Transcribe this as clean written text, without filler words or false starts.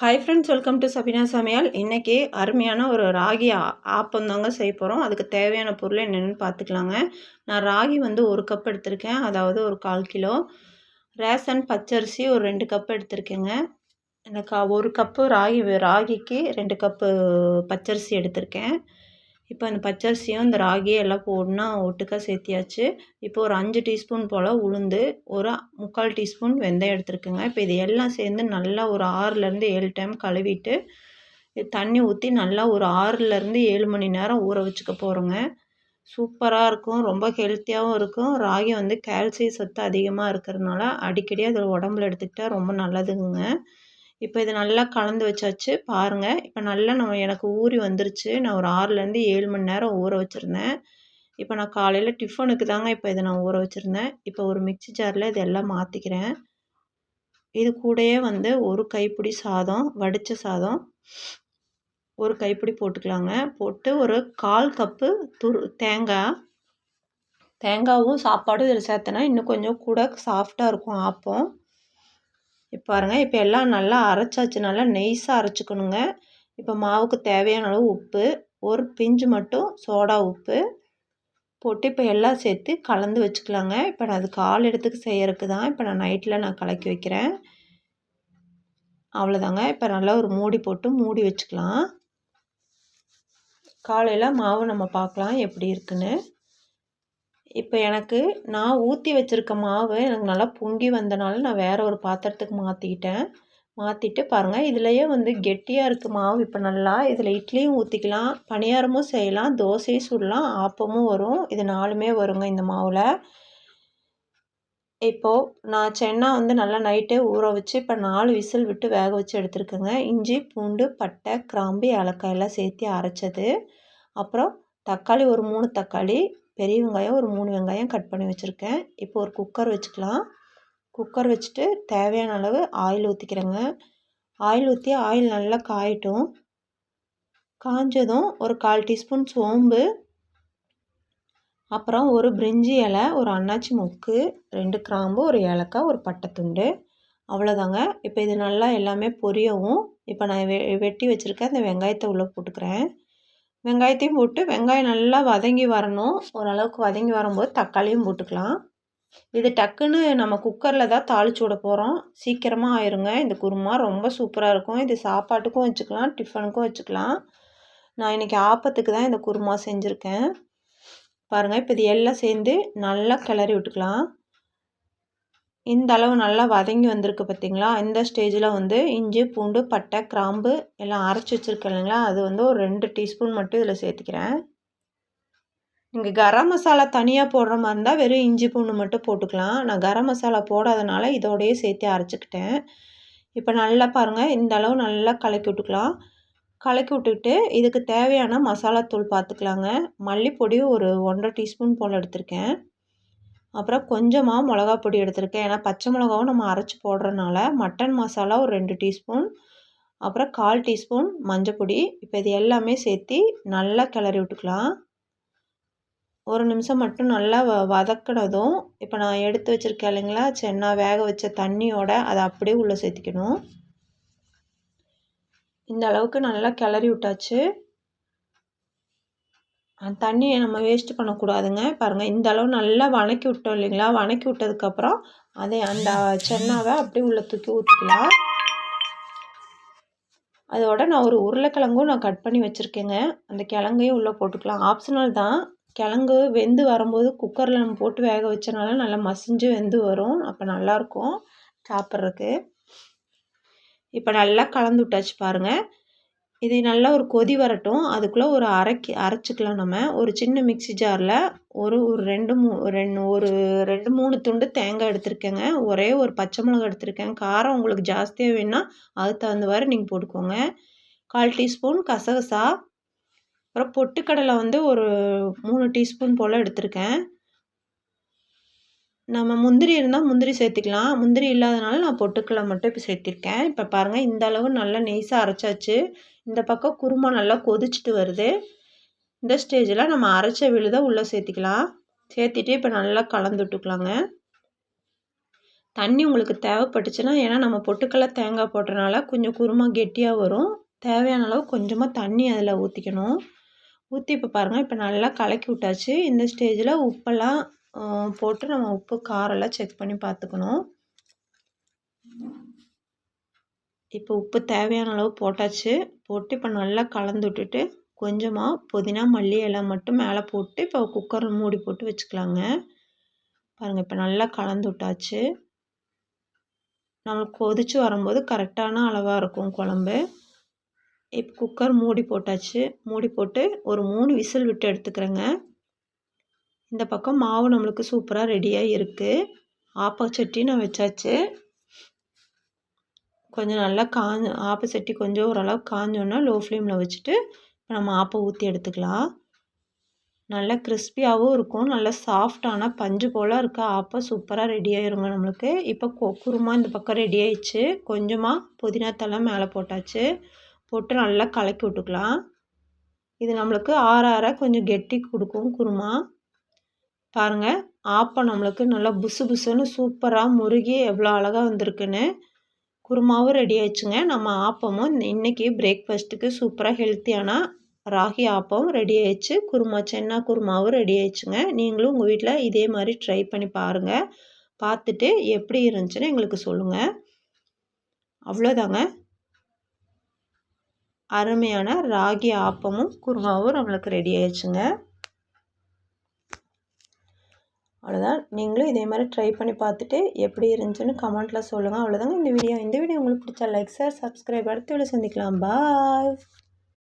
Hi friends, welcome to Sabina சமையல். இன்றைக்கி அருமையான ஒரு ராகி ஆப்பம் தாங்க செய்ய போகிறோம். அதுக்கு தேவையான பொருள் என்னென்னு பார்த்துக்கலாங்க. நான் ராகி வந்து 1 கப் எடுத்திருக்கேன், அதாவது ஒரு 1/4 கிலோ. ரேஷன் பச்சரிசி ஒரு 2 கப் எடுத்திருக்கேங்க. எனக்கு 1 கப்பு ராகிக்கு 2 கப்பு பச்சரிசி எடுத்திருக்கேன். இப்போ இந்த பச்சரிசியும் இந்த ராகியும் எல்லாம் ஒன்றா ஒட்டுக்கா சேர்த்தியாச்சு. இப்போ ஒரு 5 டீஸ்பூன் போல் உளுந்து, ஒரு 3/4 டீஸ்பூன் வெந்தயம் எடுத்துருக்குங்க. இப்போ இது எல்லாம் சேர்ந்து நல்லா ஒரு 6லேருந்து 7 டைம் கழுவிட்டு தண்ணி ஊற்றி நல்லா ஒரு 6லேருந்து 7 மணி நேரம் ஊற வச்சுக்க போகிறோங்க. சூப்பராக இருக்கும், ரொம்ப ஹெல்த்தியாகவும் இருக்கும். ராகி வந்து கால்சியம் சத்து அதிகமாக இருக்கிறதுனால அடிக்கடி அதில் உடம்புல எடுத்துக்கிட்டால் ரொம்ப நல்லதுங்க. இப்போ இதை நல்லா கலந்து வச்சாச்சு பாருங்கள். இப்போ நல்லா எனக்கு ஊறி வந்துருச்சு. நான் ஒரு 6லேருந்து 7 மணி நேரம் ஊற வச்சுருந்தேன். இப்போ நான் காலையில் டிஃபனுக்கு தாங்க இப்போ இதை நான் ஊற வச்சுருந்தேன். இப்போ ஒரு மிக்ஸி ஜாரில் இதெல்லாம் மாற்றிக்கிறேன். இது கூடயே வந்து ஒரு கைப்பிடி சாதம், வடித்த சாதம் ஒரு கைப்பிடி போட்டுக்கலாங்க. போட்டு ஒரு 1/4 கப்பு தேங்காவும் சாப்பாடும் இதில் சேர்த்தனா இன்னும் கொஞ்சம் கூட சாஃப்டாக இருக்கும் ஆப்பம். இப்போ பாருங்கள், இப்போ எல்லாம் நல்லா அரைச்சாச்சு, நல்லா நெய்ஸாக அரைச்சிக்கணுங்க. இப்போ மாவுக்கு தேவையான அளவு உப்பு, ஒரு பிஞ்சு மட்டும் சோடா உப்பு போட்டு இப்போ எல்லாம் சேர்த்து கலந்து வச்சுக்கலாங்க. இப்போ நான் அது காலையிலத்துக்கு செய்யறதுக்கு தான் இப்போ நான் நைட்டில் கலக்கி வைக்கிறேன். அவ்வளோதாங்க. இப்போ நல்லா ஒரு மூடி போட்டு மூடி வச்சுக்கலாம். காலையில் மாவு நம்ம பார்க்கலாம் எப்படி இருக்குன்னு. இப்போ நான் ஊற்றி வச்சுருக்க மாவு எனக்கு நல்லா பொங்கி வந்தனால நான் வேறு ஒரு பாத்திரத்துக்கு மாற்றிட்டு பாருங்கள், இதுலேயே வந்து கெட்டியாக இருக்குது மாவு. இப்போ நல்லா இதில் இட்லியும் ஊற்றிக்கலாம், பணியாரமும் செய்யலாம், தோசையும் சுடலாம், ஆப்பமும் வரும். இது 4மே வருங்க இந்த மாவில். இப்போது நான் சென்னா வந்து நல்லா நைட்டே ஊற வச்சு இப்போ 4 விசில் விட்டு வேக வச்சு எடுத்துருக்கேங்க. இஞ்சி, பூண்டு, பட்டை, கிராம்பு, ஏலக்காய் எல்லாம் சேர்த்து அரைச்சது. அப்புறம் தக்காளி ஒரு 3 தக்காளி, பெரிய வெங்காயம் ஒரு 3 வெங்காயம் கட் பண்ணி வச்சுருக்கேன். இப்போ ஒரு குக்கர் வச்சுக்கலாம். குக்கர் வச்சுட்டு தேவையான அளவு ஆயில் ஊற்றிக்கிறேங்க. ஆயில் ஊற்றி ஆயில் நல்லா காயட்டும். காஞ்சதும் ஒரு 1/4 டீஸ்பூன் சோம்பு, அப்புறம் ஒரு பிரிஞ்சி இலை, ஒரு அன்னாச்சி மொக்கு, 2 கிராம்பு, ஒரு ஏலக்காய், ஒரு பட்டை துண்டு, அவ்வளோதாங்க. இப்போ இது நல்லா எல்லாமே பொரியவும் இப்போ நான் வெட்டி வச்சுருக்கேன் அந்த வெங்காயத்தை உள்ளே போட்டுக்கிறேன். வெங்காயத்தையும் போட்டு வெங்காயம் நல்லா வதங்கி வரணும். ஓரளவுக்கு வதங்கி வரும்போது தக்காளியும் போட்டுக்கலாம். இது டக்குன்னு நம்ம குக்கரில் தான் தாளித்து விட போகிறோம். சீக்கிரமாக ஆயிருங்க. இந்த குருமா ரொம்ப சூப்பராக இருக்கும். இது சாப்பாட்டுக்கும் வச்சுக்கலாம், டிஃபனுக்கும் வச்சுக்கலாம். நான் இன்றைக்கி ஆப்பத்துக்கு தான் இந்த குருமா செஞ்சுருக்கேன். பாருங்கள், இப்போ இது எல்லாம் சேர்ந்து நல்லா கிளறி விட்டுக்கலாம். இந்த அளவு நல்லா வதங்கி வந்திருக்கு பார்த்திங்களா? இந்த ஸ்டேஜில் வந்து இஞ்சி, பூண்டு, பட்டை, கிராம்பு எல்லாம் அரைச்சி வச்சுருக்கேன் இல்லைங்களா? அது வந்து ஒரு 2 டீஸ்பூன் மட்டும் இதில் சேர்த்துக்கிறேன். நீங்கள் கரம் மசாலா தனியாக போடுற மாதிரி இருந்தால் வெறும் இஞ்சி பூண்டு மட்டும் போட்டுக்கலாம். நான் கரம் மசாலா போடாதனால இதோடையே சேர்த்து அரைச்சிக்கிட்டேன். இப்போ நல்லா பாருங்கள், இந்த அளவு நல்லா கலக்கி விட்டுக்கலாம். கலக்கி விட்டுக்கிட்டு இதுக்கு தேவையான மசாலாத்தூள் பார்த்துக்கலாங்க. மல்லிப்பொடி ஒரு 1 1/2 டீஸ்பூன் போல் எடுத்திருக்கேன். அப்புறம் கொஞ்சமாக மிளகா பொடி எடுத்திருக்கேன். ஏன்னா பச்சை மிளகாவும் நம்ம அரைச்சி போடுறதுனால. மட்டன் மசாலா ஒரு 2 டீஸ்பூன், அப்புறம் 1/4 டீஸ்பூன் மஞ்சப்பொடி. இப்போ இது எல்லாமே சேர்த்து நல்லா கிளறி விட்டுக்கலாம். ஒரு நிமிஷம் மட்டும் நல்லா வதக்கினதும் இப்போ நான் எடுத்து வச்சுருக்கேன் இல்லைங்களா சென்னா, வேக வச்ச தண்ணியோட அதை அப்படியே உள்ளே சேர்த்திக்கணும். இந்த அளவுக்கு நல்லா கிளறி விட்டாச்சு. அந்த தண்ணியை நம்ம வேஸ்ட் பண்ணக்கூடாதுங்க. பாருங்கள், இந்த அளவு நல்லா வதக்கி விட்டோம் இல்லைங்களா? வதக்கி விட்டதுக்கப்புறம் அந்த சென்னாவை அப்படியே உள்ளே தூக்கி ஊற்றிக்கலாம். அதோட நான் ஒரு உருளைக்கிழங்கும் நான் கட் பண்ணி வச்சுருக்கேங்க. அந்த கிழங்கையும் உள்ளே போட்டுக்கலாம். ஆப்ஷனல் தான். கிழங்கு வெந்து வரும்போது குக்கரில் நம்ம போட்டு வேக வச்சனால நல்லா மசிஞ்சு வெந்து வரும். அப்போ நல்லாயிருக்கும் சாப்பிட்றதுக்கு. இப்போ நல்லா கலந்து விட்டாச்சு பாருங்கள். இது நல்லா ஒரு கொதி வரட்டும். அதுக்குள்ளே ஒரு அரைச்சிக்கலாம் நம்ம. ஒரு சின்ன மிக்ஸி ஜாரில் ஒரு 2 3 துண்டு தேங்காய் எடுத்திருக்கேங்க. ஒரே ஒரு பச்சை மிளகா எடுத்திருக்கேன். காரம் உங்களுக்கு ஜாஸ்தியாக வேணுன்னா அதுக்கு தகுந்தவாறு நீங்கள் போட்டுக்கோங்க. 1/4 டீஸ்பூன் கசகசா, அப்புறம் பொட்டுக்கடலை வந்து ஒரு 3 டீஸ்பூன் போல் எடுத்திருக்கேன். நம்ம முந்திரி இருந்தால் முந்திரி சேர்த்துக்கலாம். முந்திரி இல்லாதனால நான் பொட்டுக்கடலை மட்டும் இப்போ சேர்த்திருக்கேன். இப்போ பாருங்கள், இந்த அளவு நல்லா நெய்ஸாக அரைச்சாச்சு. இந்த பக்கம் குருமா நல்லா கொதிச்சுட்டு வருது. இந்த ஸ்டேஜில் நம்ம அரைச்ச விழுதை உள்ளே சேர்த்திக்கலாம். சேர்த்திட்டு இப்போ நல்லா கலந்து விட்டுக்கலாங்க. தண்ணி உங்களுக்கு தேவைப்பட்டுச்சுன்னா, ஏன்னா நம்ம பொட்டுக்கடல தேங்காய் போடுறனால கொஞ்சம் குருமா கெட்டியாக வரும். தேவையான அளவு கொஞ்சமாக தண்ணி அதில் ஊற்றிக்கணும். ஊற்றி இப்போ பாருங்கள், இப்போ நல்லா கலக்கி விட்டாச்சு. இந்த ஸ்டேஜில் உப்பெல்லாம் போட்டு நம்ம உப்பு காரெல்லாம் செக் பண்ணி பார்த்துக்கணும். இப்போ உப்பு தேவையான அளவு போட்டாச்சு. போட்டு இப்போ நல்லா கலந்து விட்டுட்டு கொஞ்சமாக புதினா மல்லி இலை மட்டும் மேலே போட்டு இப்போ குக்கரில் மூடி போட்டு வச்சுக்கலாங்க. பாருங்கள், இப்போ நல்லா கலந்து விட்டாச்சு. நம்மளுக்கு கொதித்து வரும்போது கரெக்டான அளவாக இருக்கும் குழம்பு. இப்போ குக்கர் மூடி போட்டாச்சு. மூடி போட்டு ஒரு 3 விசில் விட்டு எடுத்துக்கிறேங்க. இந்த பக்கம் மாவு நம்மளுக்கு சூப்பராக ரெடியாக இருக்குது. ஆப்பச்சட்டி நான் வச்சாச்சு. கொஞ்சம் நல்லா ஆப்பச்சட்டி கொஞ்சம் ஓரளவுக்கு காஞ்சோன்னா லோ ஃப்ளேமில் வச்சுட்டு நம்ம ஆப்பம் ஊற்றி எடுத்துக்கலாம். நல்லா கிறிஸ்பியாகவும் இருக்கும். நல்லா சாஃப்டான பஞ்சு போல் இருக்க ஆப்பம் சூப்பராக ரெடி ஆயிருங்க நம்மளுக்கு. இப்போ குருமா இந்த பக்கம் ரெடி ஆயிடுச்சு. கொஞ்சமாக புதினா தழை மேலே போட்டாச்சு. போட்டு நல்லா கலக்கி விட்டுக்கலாம். இது நம்மளுக்கு ஆற ஆற கொஞ்சம் கெட்டி கொடுக்கும் குருமா. பாருங்கள், ஆப்பம் நம்மளுக்கு நல்லா புசு புசுன்னு சூப்பராக முருகி எவ்வளோ அழகாக வந்திருக்குன்னு. குருமாவும் ரெடி ஆயிடுச்சுங்க. நம்ம ஆப்பமும் இன்றைக்கி பிரேக்ஃபாஸ்ட்டுக்கு சூப்பராக ஹெல்த்தியான ராகி ஆப்பம் ரெடி ஆயிடுச்சு. குருமா சென்னா குருமாவும் ரெடி ஆயிடுச்சுங்க. நீங்களும் உங்கள் வீட்டில் இதே மாதிரி ட்ரை பண்ணி பாருங்கள். பார்த்துட்டு எப்படி இருந்துச்சுன்னு எங்களுக்கு சொல்லுங்கள். அவ்வளோதாங்க, அருமையான ராகி ஆப்பமும் குருமாவும் நம்மளுக்கு ரெடி ஆயிடுச்சுங்க. அவ்வளோதான். நீங்களும் இதே மாதிரி ட்ரை பண்ணி பார்த்துட்டு எப்படி இருந்துச்சுன்னு கமெண்ட்டில் சொல்லுங்கள். அவ்வளோதாங்க இந்த வீடியோ. இந்த வீடியோ உங்களுக்கு பிடிச்சா லைக், ஷேர், சப்ஸ்கிரைப். அடுத்த வீடியோ சந்திக்கலாம். பாய்.